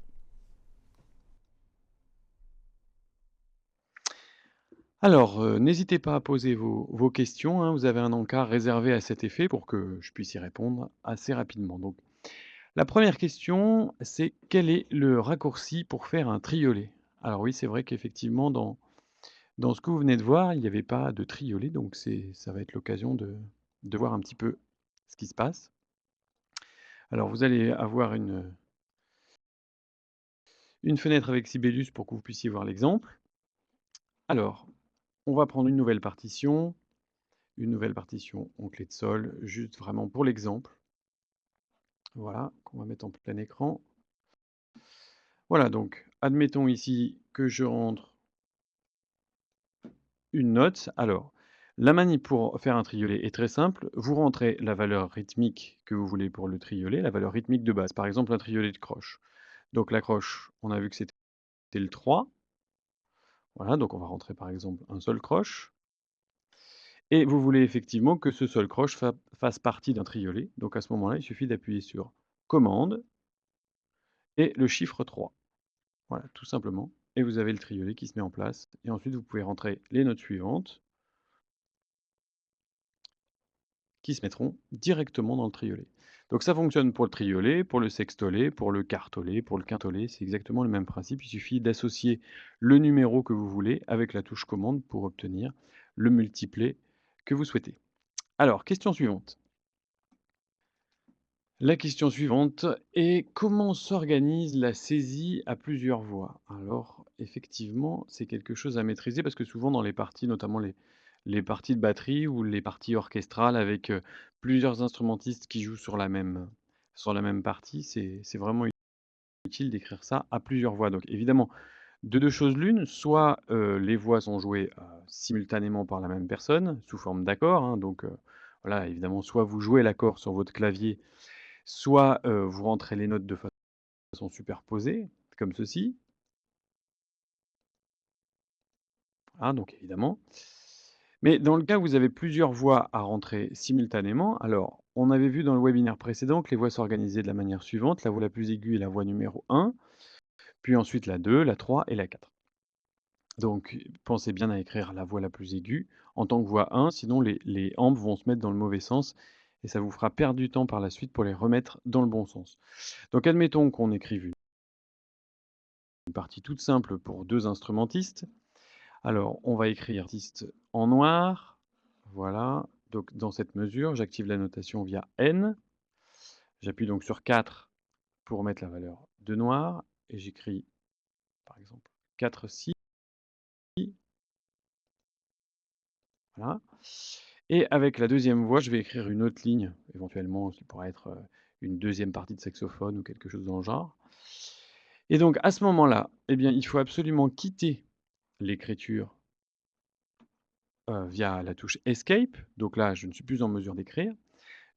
Alors, n'hésitez pas à poser vos questions, hein. Vous avez un encart réservé à cet effet pour que je puisse y répondre assez rapidement. Donc, la première question, c'est quel est le raccourci pour faire un triolet? Alors oui, c'est vrai qu'effectivement, dans ce que vous venez de voir, il n'y avait pas de triolet, donc ça va être l'occasion de voir un petit peu ce qui se passe. Alors, vous allez avoir une fenêtre avec Sibelius pour que vous puissiez voir l'exemple. Alors, on va prendre une nouvelle partition en clé de sol, juste vraiment pour l'exemple. Voilà, qu'on va mettre en plein écran. Voilà, donc admettons ici que je rentre une note. Alors, la manip pour faire un triolet est très simple. Vous rentrez la valeur rythmique que vous voulez pour le triolet, la valeur rythmique de base. Par exemple, un triolet de croche. Donc la croche, on a vu que c'était le 3. Voilà, donc on va rentrer par exemple un seul croche. Et vous voulez effectivement que ce seul croche fasse partie d'un triolet. Donc à ce moment-là, il suffit d'appuyer sur commande et le chiffre 3. Voilà, tout simplement. Et vous avez le triolet qui se met en place. Et ensuite, vous pouvez rentrer les notes suivantes qui se mettront directement dans le triolet. Donc ça fonctionne pour le triolet, pour le sextolet, pour le quartolet, pour le quintolet. C'est exactement le même principe. Il suffit d'associer le numéro que vous voulez avec la touche commande pour obtenir le multiplet que vous souhaitez. Alors, question suivante. La question suivante est comment s'organise la saisie à plusieurs voix? Alors, effectivement, c'est quelque chose à maîtriser parce que souvent dans les parties, notamment les parties de batterie ou les parties orchestrales avec plusieurs instrumentistes qui jouent sur la même partie, c'est vraiment utile d'écrire ça à plusieurs voix. Donc évidemment, de deux choses l'une, soit les voix sont jouées simultanément par la même personne, sous forme d'accords, hein, donc voilà, évidemment, soit vous jouez l'accord sur votre clavier, soit vous rentrez les notes de façon superposée, comme ceci. Hein, donc évidemment. Mais dans le cas où vous avez plusieurs voix à rentrer simultanément, alors on avait vu dans le webinaire précédent que les voix s'organisaient de la manière suivante, la voix la plus aiguë est la voix numéro 1, puis ensuite la 2, la 3 et la 4. Donc pensez bien à écrire la voix la plus aiguë en tant que voix 1, sinon les ambes vont se mettre dans le mauvais sens et ça vous fera perdre du temps par la suite pour les remettre dans le bon sens. Donc admettons qu'on écrive une partie toute simple pour deux instrumentistes. Alors, on va écrire artiste en noir. Voilà. Donc, dans cette mesure, j'active la notation via N. J'appuie donc sur 4 pour mettre la valeur de noir. Et j'écris, par exemple, 4, 6. Voilà. Et avec la deuxième voix, je vais écrire une autre ligne, éventuellement, qui pourrait être une deuxième partie de saxophone ou quelque chose dans le genre. Et donc, à ce moment-là, eh bien, il faut absolument quitter l'écriture via la touche Escape. Donc là, je ne suis plus en mesure d'écrire.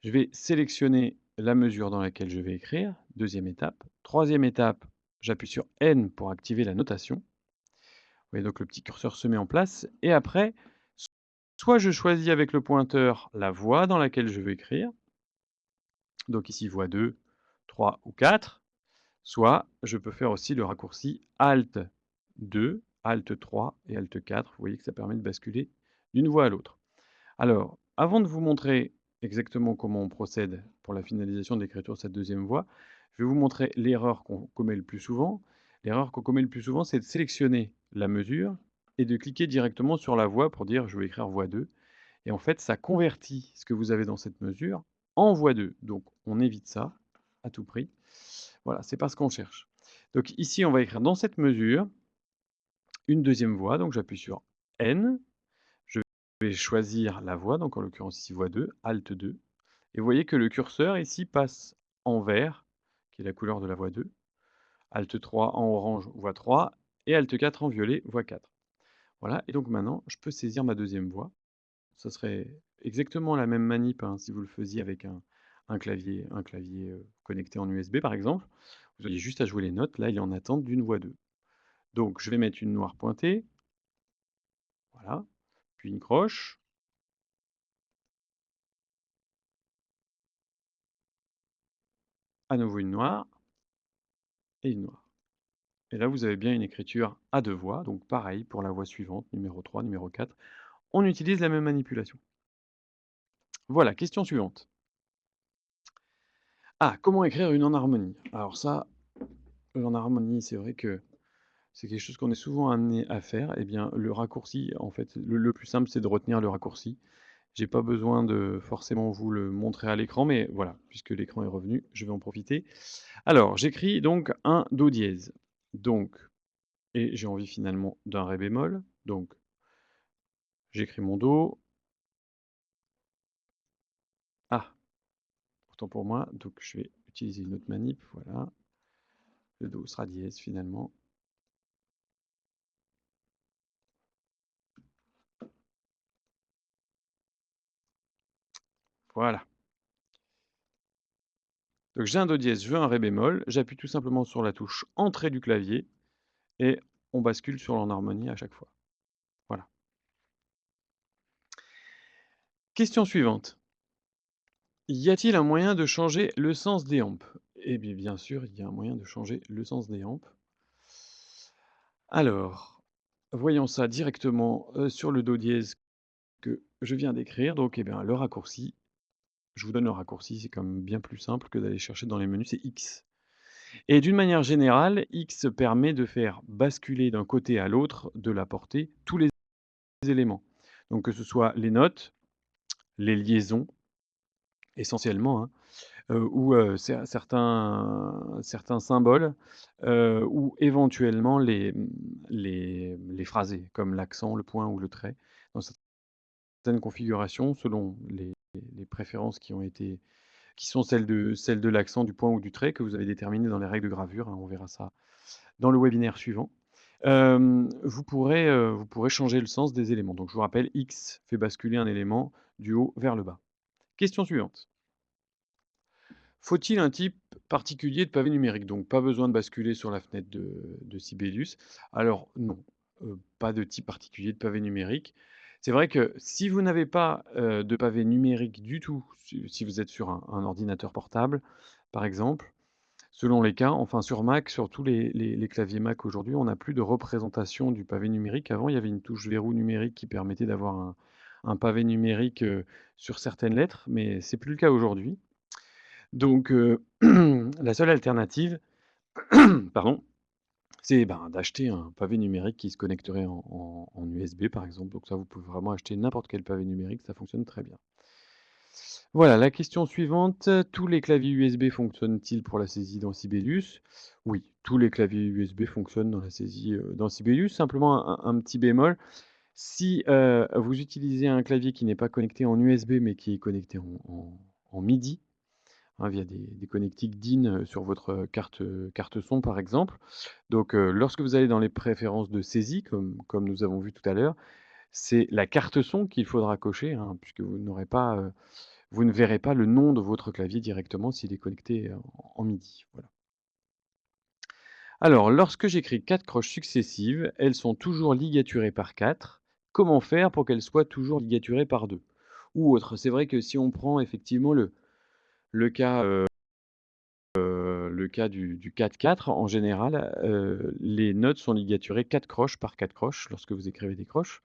Je vais sélectionner la mesure dans laquelle je vais écrire, deuxième étape. Troisième étape, j'appuie sur N pour activer la notation. Vous voyez donc le petit curseur se met en place et après, soit je choisis avec le pointeur la voie dans laquelle je veux écrire, donc ici voie 2, 3 ou 4, soit je peux faire aussi le raccourci Alt 2, Alt 3 et Alt 4. Vous voyez que ça permet de basculer d'une voie à l'autre. Alors, avant de vous montrer exactement comment on procède pour la finalisation de l'écriture de cette deuxième voie, je vais vous montrer l'erreur qu'on commet le plus souvent. L'erreur qu'on commet le plus souvent, c'est de sélectionner la mesure et de cliquer directement sur la voie pour dire je veux écrire voie 2. Et en fait, ça convertit ce que vous avez dans cette mesure en voie 2. Donc, on évite ça à tout prix. Voilà, c'est pas ce qu'on cherche. Donc ici, on va écrire dans cette mesure une deuxième voie. Donc j'appuie sur N. Je vais choisir la voie, donc en l'occurrence ici voie 2, Alt 2. Et vous voyez que le curseur ici passe en vert, qui est la couleur de la voie 2, Alt 3 en orange, voie 3, et Alt 4 en violet, voie 4. Voilà, et donc maintenant, je peux saisir ma deuxième voie. Ça serait exactement la même manip hein, si vous le faisiez avec un clavier connecté en USB par exemple. Vous auriez juste à jouer les notes, là il est en attente d'une voie 2. Donc je vais mettre une noire pointée, voilà, puis une croche, à nouveau une noire, et une noire. Et là vous avez bien une écriture à deux voix, donc pareil pour la voie suivante, numéro 3, numéro 4, on utilise la même manipulation. Voilà, question suivante. Ah, comment écrire une enharmonie? Alors ça, l'enharmonie, c'est vrai que c'est quelque chose qu'on est souvent amené à faire. Eh bien, le raccourci, en fait, le plus simple, c'est de retenir le raccourci. J'ai pas besoin de forcément vous le montrer à l'écran, mais voilà, puisque l'écran est revenu, je vais en profiter. Alors, j'écris donc un do dièse. Donc, et j'ai envie finalement d'un ré bémol. Donc, j'écris mon do. Ah, pourtant pour moi, donc je vais utiliser une autre manip. Voilà, le do sera dièse finalement. Voilà. Donc j'ai un do dièse, je veux un ré bémol, j'appuie tout simplement sur la touche entrée du clavier et on bascule sur l'enharmonie à chaque fois. Voilà. Question suivante. Y a-t-il un moyen de changer le sens des ampes? Eh bien, bien sûr, il y a un moyen de changer le sens des ampes. Alors, voyons ça directement sur le do dièse que je viens d'écrire. Donc, eh bien, le raccourci, je vous donne le raccourci, c'est quand même bien plus simple que d'aller chercher dans les menus, c'est X. Et d'une manière générale, X permet de faire basculer d'un côté à l'autre de la portée tous les éléments. Donc, que ce soit les notes, les liaisons, essentiellement, hein, ou certains symboles, ou éventuellement les phrasés, comme l'accent, le point ou le trait. Dans certaines configurations, selon les préférences qui sont celles de l'accent, du point ou du trait que vous avez déterminées dans les règles de gravure, hein, on verra ça dans le webinaire suivant. Vous pourrez changer le sens des éléments. Donc je vous rappelle, X fait basculer un élément du haut vers le bas. Question suivante. Faut-il un type particulier de pavé numérique? Donc pas besoin de basculer sur la fenêtre de Sibelius. Alors non, pas de type particulier de pavé numérique. C'est vrai que si vous n'avez pas, de pavé numérique du tout, si vous êtes sur un ordinateur portable, par exemple, selon les cas, enfin sur Mac, sur tous les claviers Mac aujourd'hui, on n'a plus de représentation du pavé numérique. Avant, il y avait une touche verrou numérique qui permettait d'avoir un pavé numérique, sur certaines lettres, mais c'est plus le cas aujourd'hui. Donc, la seule alternative, pardon, c'est, ben, d'acheter un pavé numérique qui se connecterait en USB, par exemple. Donc ça, vous pouvez vraiment acheter n'importe quel pavé numérique, ça fonctionne très bien. Voilà, la question suivante, tous les claviers USB fonctionnent-ils pour la saisie dans Sibelius? Oui, tous les claviers USB fonctionnent dans la saisie, dans Sibelius. Simplement un petit bémol, si, vous utilisez un clavier qui n'est pas connecté en USB, mais qui est connecté en MIDI, hein, via des connectiques DIN sur votre carte son par exemple. Donc lorsque vous allez dans les préférences de saisie, comme nous avons vu tout à l'heure, c'est la carte son qu'il faudra cocher, hein, puisque vous ne verrez pas le nom de votre clavier directement s'il est connecté en MIDI. Voilà. Alors, lorsque j'écris 4 croches successives, elles sont toujours ligaturées par 4. Comment faire pour qu'elles soient toujours ligaturées par 2? Ou autre. C'est vrai que si on prend effectivement le cas, le cas du 4-4, en général, les notes sont ligaturées 4 croches par 4 croches lorsque vous écrivez des croches.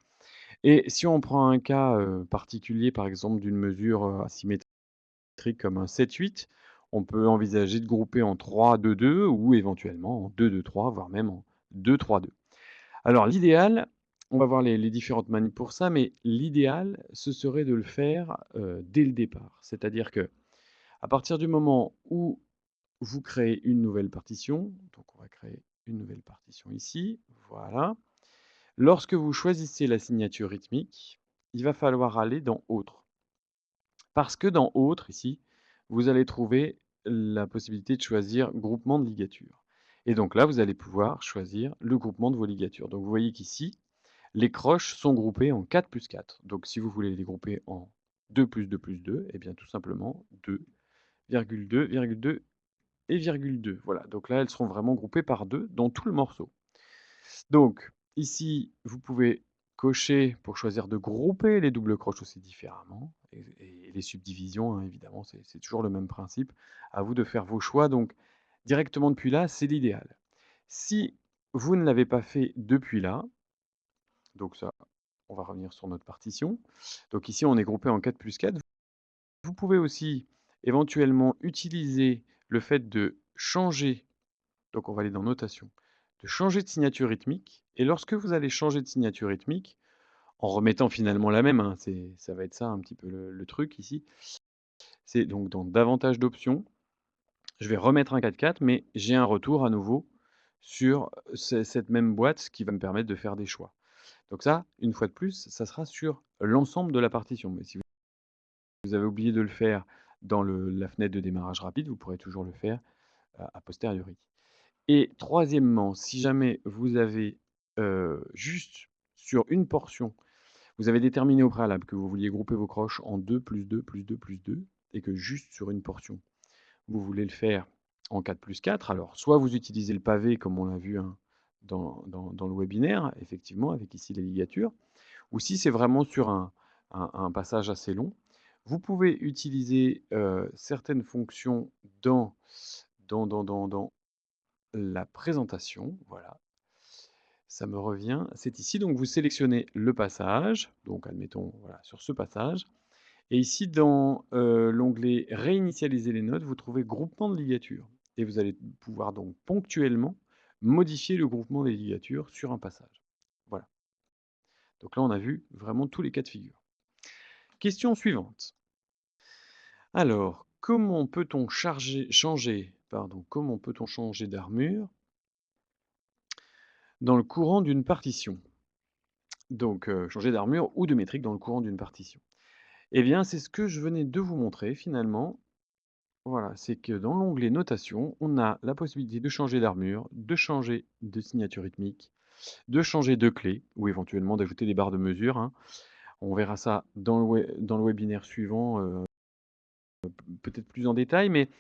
Et si on prend un cas, particulier, par exemple d'une mesure, asymétrique comme un 7-8, on peut envisager de grouper en 3-2-2 ou éventuellement en 2-2-3, voire même en 2-3-2. Alors l'idéal, on va voir les différentes manies pour ça, mais l'idéal, ce serait de le faire, dès le départ. C'est-à-dire que à partir du moment où vous créez une nouvelle partition, donc on va créer une nouvelle partition ici, voilà. Lorsque vous choisissez la signature rythmique, il va falloir aller dans Autres. Parce que dans Autres, ici, vous allez trouver la possibilité de choisir Groupement de ligatures. Et donc là, vous allez pouvoir choisir le groupement de vos ligatures. Donc vous voyez qu'ici, les croches sont groupées en 4 plus 4. Donc si vous voulez les grouper en 2 plus 2 plus 2, eh bien tout simplement 2, virgule 2, virgule 2 et virgule 2. Voilà, donc là, elles seront vraiment groupées par 2 dans tout le morceau. Donc, ici, vous pouvez cocher pour choisir de grouper les doubles croches aussi différemment et les subdivisions, hein, évidemment, c'est toujours le même principe. À vous de faire vos choix, donc directement depuis là, c'est l'idéal. Si vous ne l'avez pas fait depuis là, donc ça, on va revenir sur notre partition. Donc ici, on est groupé en 4 plus 4. Vous pouvez aussi éventuellement utiliser le fait de changer, donc on va aller dans Notation, de changer de signature rythmique. Et lorsque vous allez changer de signature rythmique, en remettant finalement la même, hein, ça va être ça un petit peu le truc ici, c'est donc dans davantage d'options, je vais remettre un 4-4, mais j'ai un retour à nouveau sur cette même boîte, ce qui va me permettre de faire des choix. Donc ça, une fois de plus, ça sera sur l'ensemble de la partition. Mais si vous avez oublié de le faire dans la fenêtre de démarrage rapide, vous pourrez toujours le faire a posteriori. Et troisièmement, si jamais vous avez, juste sur une portion, vous avez déterminé au préalable que vous vouliez grouper vos croches en 2 plus 2 plus 2 plus 2 et que juste sur une portion, vous voulez le faire en 4 plus 4, alors soit vous utilisez le pavé comme on l'a vu, hein, dans le webinaire, effectivement, avec ici les ligatures, ou si c'est vraiment sur un passage assez long, vous pouvez utiliser, certaines fonctions dans la présentation, voilà, ça me revient, c'est ici, donc vous sélectionnez le passage, donc admettons, voilà, sur ce passage, et ici dans, l'onglet réinitialiser les notes, vous trouvez groupement de ligatures et vous allez pouvoir donc ponctuellement modifier le groupement des ligatures sur un passage. Voilà, donc là on a vu vraiment tous les cas de figure. Question suivante. Alors, comment peut-on changer d'armure dans le courant d'une partition? Donc, changer d'armure ou de métrique dans le courant d'une partition. Eh bien, c'est ce que je venais de vous montrer finalement. Voilà, c'est que dans l'onglet Notation, on a la possibilité de changer d'armure, de changer de signature rythmique, de changer de clé ou éventuellement d'ajouter des barres de mesure, hein. On verra ça dans le webinaire suivant, peut-être plus en détail, mais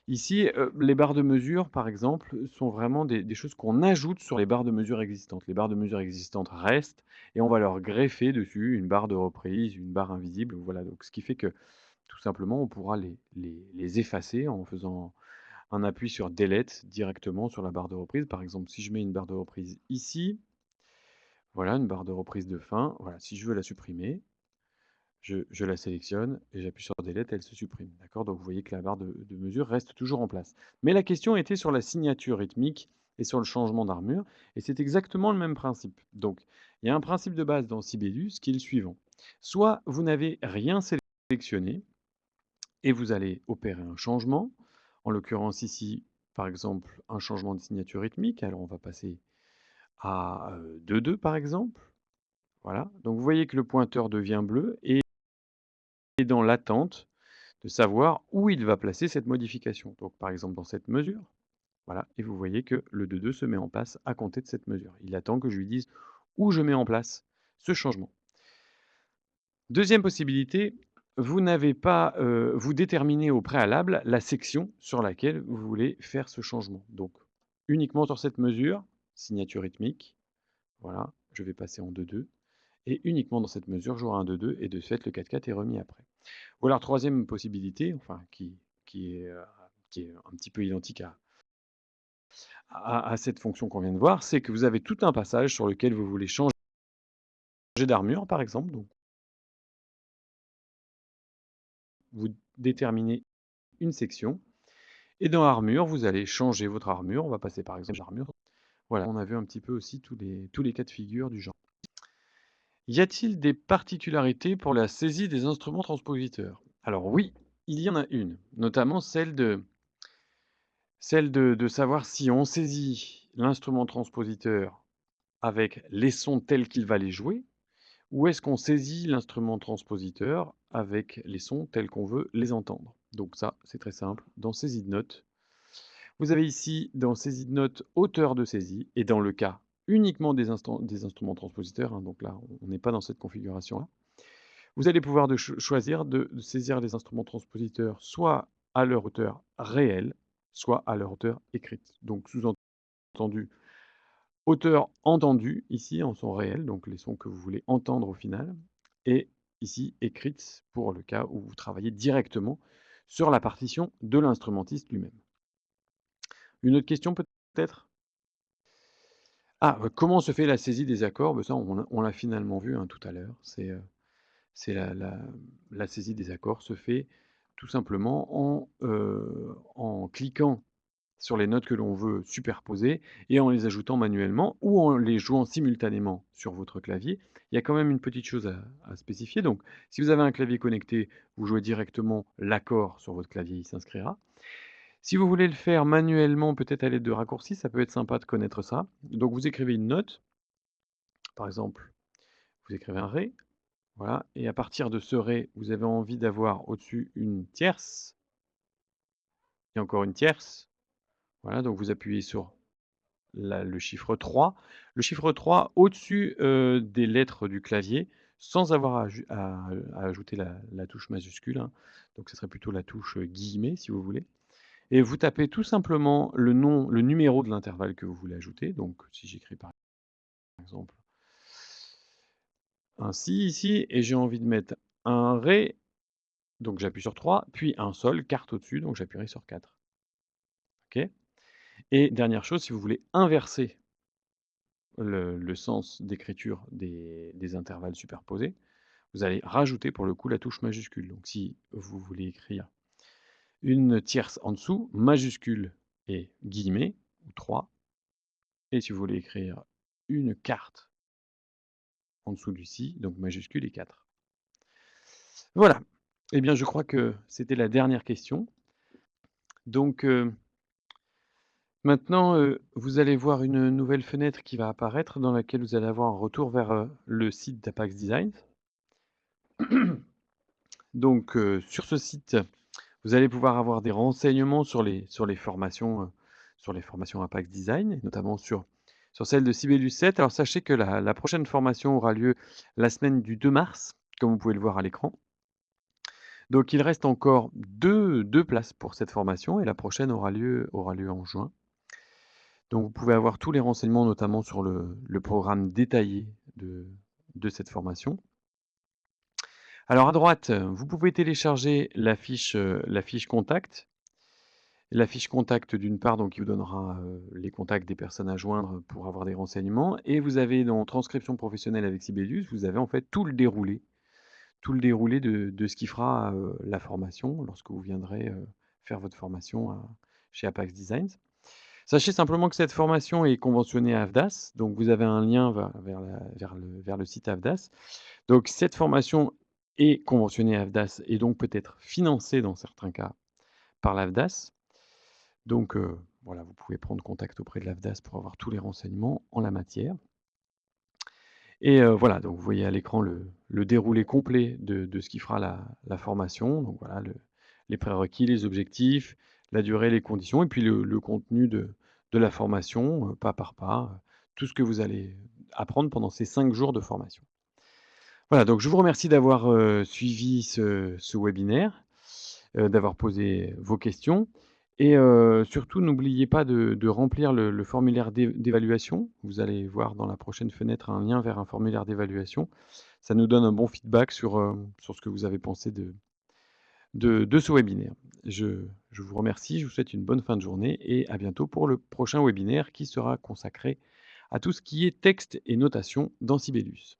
ici, les barres de mesure, par exemple, sont vraiment des choses qu'on ajoute sur les barres de mesure existantes. Les barres de mesure existantes restent et on va leur greffer dessus une barre de reprise, une barre invisible, voilà, donc ce qui fait que, tout simplement, on pourra les effacer en faisant un appui sur delete directement sur la barre de reprise. Par exemple, si je mets une barre de reprise ici, voilà, une barre de reprise de fin, voilà, si je veux la supprimer, je la sélectionne et j'appuie sur delete, elle se supprime, d'accord? Donc vous voyez que la barre de mesure reste toujours en place. Mais la question était sur la signature rythmique et sur le changement d'armure, et c'est exactement le même principe. Donc, il y a un principe de base dans Sibelius qui est le suivant. Soit vous n'avez rien sélectionné et vous allez opérer un changement, en l'occurrence ici, par exemple, un changement de signature rythmique, alors on va passer à 2-2 par exemple, voilà. Donc vous voyez que le pointeur devient bleu et dans l'attente de savoir où il va placer cette modification. Donc par exemple dans cette mesure, voilà, et vous voyez que le 2-2 se met en place à compter de cette mesure. Il attend que je lui dise où je mets en place ce changement. Deuxième possibilité, vous n'avez pas, vous déterminez au préalable la section sur laquelle vous voulez faire ce changement. Donc uniquement sur cette mesure, signature rythmique, voilà, je vais passer en 2-2 et uniquement dans cette mesure, j'aurai un 2-2 et de ce fait, le 4-4 est remis après. Ou alors troisième possibilité, enfin qui est, heu, qui est un petit peu identique à cette fonction qu'on vient de voir, c'est que vous avez tout un passage sur lequel vous voulez changer d'armure, par exemple, donc vous déterminez une section et dans armure, vous allez changer votre armure. On va passer par exemple l'armure. Voilà, on a vu un petit peu aussi tous les cas de figure du genre. Y a-t-il des particularités pour la saisie des instruments transpositeurs? Alors oui, il y en a une, notamment celle de savoir si on saisit l'instrument transpositeur avec les sons tels qu'il va les jouer, ou est-ce qu'on saisit l'instrument transpositeur avec les sons tels qu'on veut les entendre. Donc ça, c'est très simple. Dans saisie de notes, vous avez ici, dans saisie de notes, hauteur de saisie, et dans le cas uniquement des instruments transpositeurs, hein, donc là, on n'est pas dans cette configuration-là, vous allez pouvoir choisir de saisir les instruments transpositeurs soit à leur hauteur réelle, soit à leur hauteur écrite. Donc sous-entendu, hauteur entendue, ici en son réel, donc les sons que vous voulez entendre au final, et ici écrite pour le cas où vous travaillez directement sur la partition de l'instrumentiste lui-même. Une autre question peut-être? Ah, comment se fait la saisie des accords? Ça on l'a finalement vu, hein, tout à l'heure. C'est la saisie des accords se fait tout simplement en cliquant sur les notes que l'on veut superposer et en les ajoutant manuellement ou en les jouant simultanément sur votre clavier. Il y a quand même une petite chose à spécifier. Donc, si vous avez un clavier connecté, vous jouez directement l'accord sur votre clavier, il s'inscrira. Si vous voulez le faire manuellement, peut-être à l'aide de raccourcis, ça peut être sympa de connaître ça. Donc, vous écrivez une note, par exemple, vous écrivez un Ré, voilà, et à partir de ce Ré, vous avez envie d'avoir au-dessus une tierce et encore une tierce. Voilà, donc vous appuyez sur le chiffre 3. Le chiffre 3 au-dessus des lettres du clavier, sans avoir à ajouter la touche majuscule, hein. Donc ce serait plutôt la touche guillemets, si vous voulez. Et vous tapez tout simplement le numéro de l'intervalle que vous voulez ajouter. Donc si j'écris par exemple un si ici, et j'ai envie de mettre un ré, donc j'appuie sur 3, puis un sol, quarte au-dessus, donc j'appuierai sur 4. OK? Et dernière chose, si vous voulez inverser le sens d'écriture des intervalles superposés, vous allez rajouter pour le coup la touche majuscule. Donc si vous voulez écrire une tierce en dessous, majuscule et guillemets, ou 3, et si vous voulez écrire une quarte en dessous du si, donc majuscule et 4. Voilà. Eh bien, je crois que c'était la dernière question. Donc, maintenant, vous allez voir une nouvelle fenêtre qui va apparaître dans laquelle vous allez avoir un retour vers, le site d'Apax Design. Donc, sur ce site, vous allez pouvoir avoir des renseignements sur les formations Apax Design, et notamment sur celle de Sibelius 7. Alors sachez que la prochaine formation aura lieu la semaine du 2 mars, comme vous pouvez le voir à l'écran. Donc il reste encore deux places pour cette formation et la prochaine aura lieu en juin. Donc vous pouvez avoir tous les renseignements, notamment sur le programme détaillé de cette formation. Alors à droite, vous pouvez télécharger la fiche contact. La fiche contact d'une part, donc qui vous donnera, les contacts des personnes à joindre pour avoir des renseignements, et vous avez dans transcription professionnelle avec Sibelius, vous avez en fait tout le déroulé de ce qui fera, la formation lorsque vous viendrez, faire votre formation chez Apax Designs. Sachez simplement que cette formation est conventionnée à AFDAS, donc vous avez un lien vers le site AFDAS. Donc cette formation est conventionnée à AFDAS et donc peut être financée dans certains cas par l'AFDAS. Donc voilà, vous pouvez prendre contact auprès de l'AFDAS pour avoir tous les renseignements en la matière. Et voilà, donc vous voyez à l'écran le déroulé complet de ce qui fera la formation. Donc voilà, les prérequis, les objectifs, la durée, les conditions et puis le contenu de la formation, pas par pas, tout ce que vous allez apprendre pendant ces 5 jours de formation. Voilà, donc je vous remercie d'avoir, suivi ce webinaire, d'avoir posé vos questions Et surtout, n'oubliez pas de remplir le formulaire d'évaluation. Vous allez voir dans la prochaine fenêtre un lien vers un formulaire d'évaluation. Ça nous donne un bon feedback sur ce que vous avez pensé de ce webinaire. Je vous remercie, je vous souhaite une bonne fin de journée et à bientôt pour le prochain webinaire qui sera consacré à tout ce qui est texte et notation dans Sibelius.